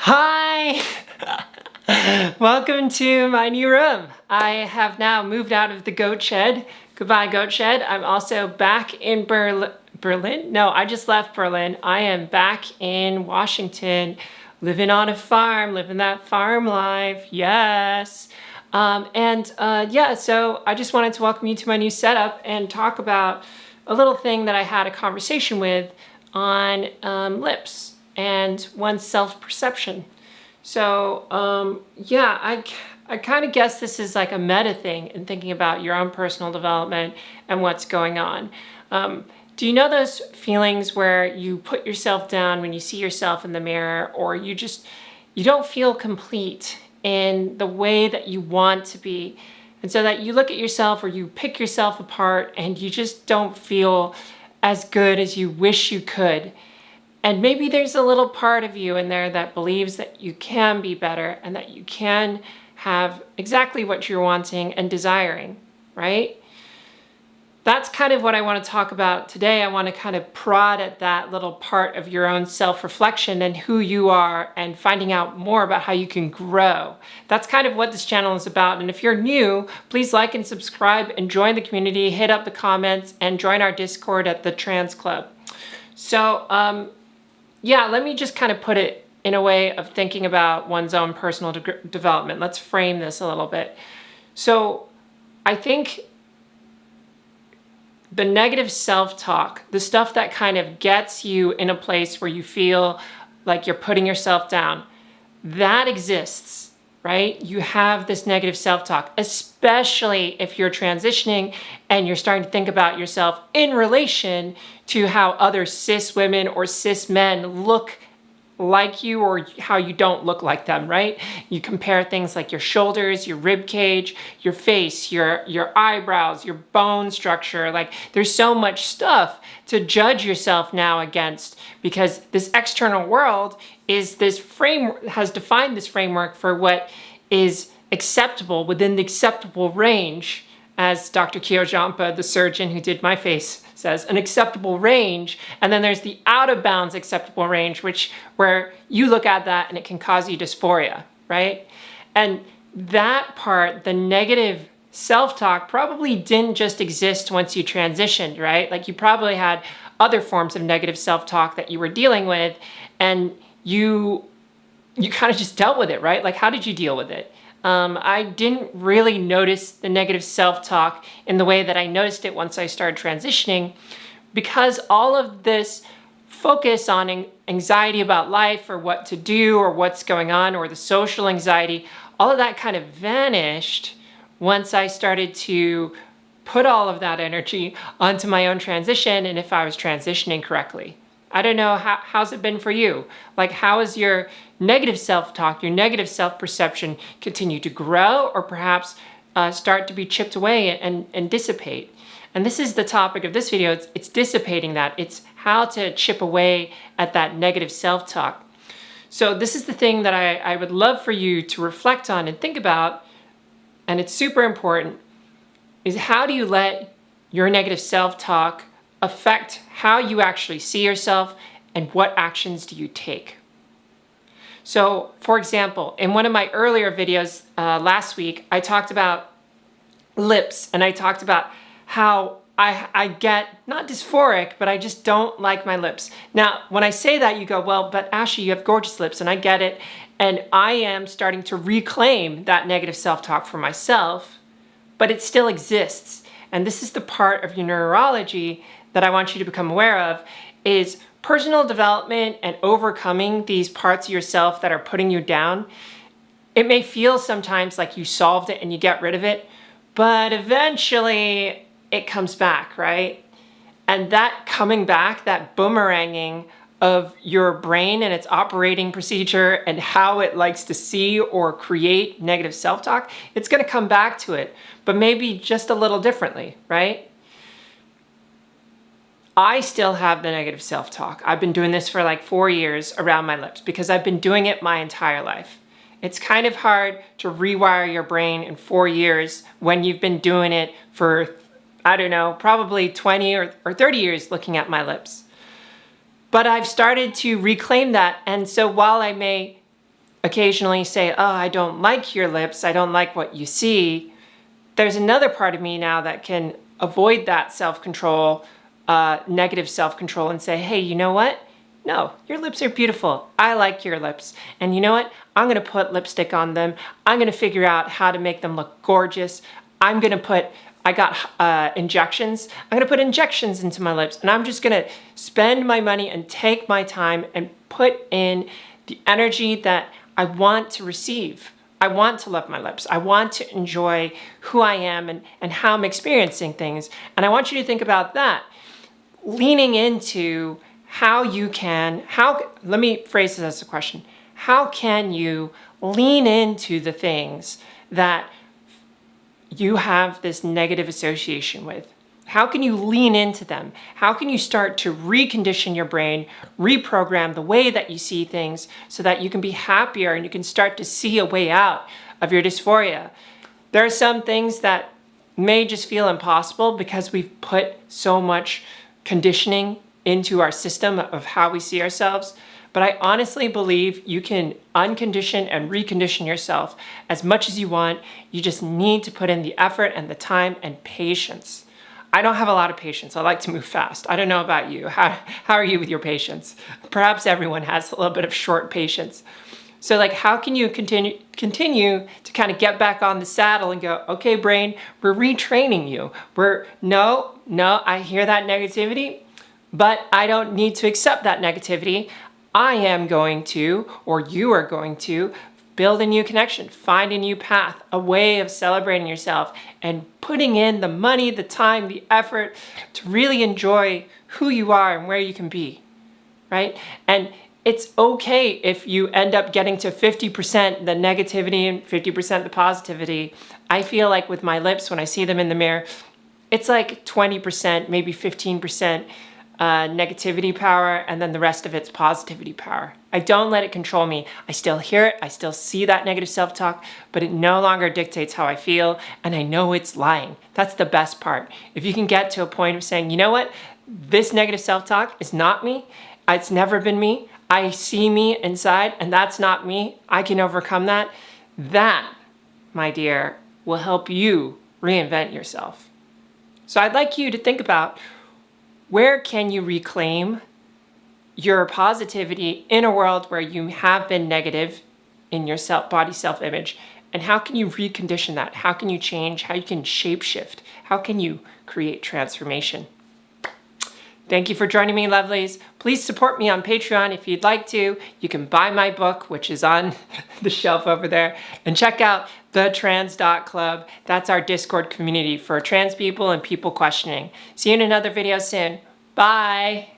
Hi! Welcome to my new room. I have now moved out of the goat shed. Goodbye, goat shed. I'm also back in Berlin? No, I just left Berlin. I am back in Washington, living on a farm, living that farm life. Yes. So I just wanted to welcome you to my new setup and talk about a little thing that I had a conversation with on lips and one's self-perception. So I kind of guess this is like a meta thing in thinking about your own personal development and what's going on. Do you know those feelings where you put yourself down when you see yourself in the mirror, or you don't feel complete in the way that you want to be? And so that you look at yourself or you pick yourself apart and you just don't feel as good as you wish you could. And maybe there's a little part of you in there that believes that you can be better and that you can have exactly what you're wanting and desiring, right? That's kind of what I want to talk about today. I want to kind of prod at that little part of your own self-reflection and who you are and finding out more about how you can grow. That's kind of what this channel is about. And if you're new, please like and subscribe and join the community, hit up the comments, and join our Discord at the Trans Club. So, let me just kind of put it in a way of thinking about one's own personal development. Let's frame this a little bit. So I think the negative self-talk, the stuff that kind of gets you in a place where you feel like you're putting yourself down, that exists, right? You have this negative self-talk, especially if you're transitioning and you're starting to think about yourself in relation to how other cis women or cis men look like you or how you don't look like them, right? You compare things like your shoulders, your rib cage, your face, your eyebrows, your bone structure. Like there's so much stuff to judge yourself now against, because this external world has defined this framework for what is acceptable within the acceptable range, as Dr. Kiyojampa, the surgeon who did my face, says, an acceptable range. And then there's the out of bounds acceptable range, where you look at that and it can cause you dysphoria, right? And that part, the negative self-talk, probably didn't just exist once you transitioned, right? Like you probably had other forms of negative self-talk that you were dealing with, and you kind of just dealt with it, right? Like, how did you deal with it? I didn't really notice the negative self-talk in the way that I noticed it once I started transitioning, because all of this focus on anxiety about life or what to do or what's going on, or the social anxiety, all of that kind of vanished once I started to put all of that energy onto my own transition, and if I was transitioning correctly. I don't know, how's it been for you? Like, how is your negative self-talk, your negative self-perception continue to grow, or perhaps start to be chipped away and dissipate? And this is the topic of this video. It's dissipating that. It's how to chip away at that negative self-talk. So this is the thing that I would love for you to reflect on and think about, and it's super important, is how do you let your negative self-talk affect how you actually see yourself, and what actions do you take? So, for example, in one of my earlier videos last week, I talked about lips, and I talked about how I get, not dysphoric, but I just don't like my lips. Now, when I say that, you go, well, but Ashley, you have gorgeous lips, and I get it, and I am starting to reclaim that negative self-talk for myself, but it still exists. And this is the part of your neurology that I want you to become aware of, is personal development and overcoming these parts of yourself that are putting you down. It may feel sometimes like you solved it and you get rid of it, but eventually it comes back, right? And that coming back, that boomeranging of your brain and its operating procedure and how it likes to see or create negative self-talk, it's going to come back to it, but maybe just a little differently, right? I still have the negative self-talk. I've been doing this for like 4 years around my lips because I've been doing it my entire life. It's kind of hard to rewire your brain in 4 years when you've been doing it for, I don't know, probably 20 or 30 years looking at my lips. But I've started to reclaim that, and so while I may occasionally say, oh, I don't like your lips, I don't like what you see, there's another part of me now that can avoid that self-control, negative self-control, and say, hey, you know what? No, your lips are beautiful. I like your lips. And you know what? I'm gonna put lipstick on them. I'm gonna figure out how to make them look gorgeous. I got injections. I'm gonna put injections into my lips, and I'm just gonna spend my money and take my time and put in the energy that I want to receive. I want to love my lips. I want to enjoy who I am and how I'm experiencing things. And I want you to think about that. Leaning into let me phrase this as a question. How can you lean into the things that you have this negative association with? How can you lean into them? How can you start to recondition your brain, reprogram the way that you see things so that you can be happier and you can start to see a way out of your dysphoria? There are some things that may just feel impossible because we've put so much conditioning into our system of how we see ourselves. But I honestly believe you can uncondition and recondition yourself as much as you want. You just need to put in the effort and the time and patience. I don't have a lot of patience. I like to move fast. I don't know about you. How are you with your patience? Perhaps everyone has a little bit of short patience. So like, how can you continue to kind of get back on the saddle and go, okay, brain, we're retraining you. No, I hear that negativity, but I don't need to accept that negativity. I am going to, or you are going to, build a new connection, find a new path, a way of celebrating yourself and putting in the money, the time, the effort to really enjoy who you are and where you can be, right? And it's okay if you end up getting to 50% the negativity and 50% the positivity. I feel like with my lips, when I see them in the mirror, it's like 20%, maybe 15% negativity power, and then the rest of it's positivity power. I don't let it control me. I still hear it, I still see that negative self-talk, but it no longer dictates how I feel, and I know it's lying. That's the best part. If you can get to a point of saying, you know what, this negative self-talk is not me, it's never been me, I see me inside, and that's not me, I can overcome that. That, my dear, will help you reinvent yourself. So I'd like you to think about, where can you reclaim your positivity in a world where you have been negative in your body self-image? And how can you recondition that? How can you change? How you can shapeshift? How can you create transformation? Thank you for joining me, lovelies. Please support me on Patreon if you'd like to. You can buy my book, which is on the shelf over there, and check out thetrans.club. That's our Discord community for trans people and people questioning. See you in another video soon. Bye.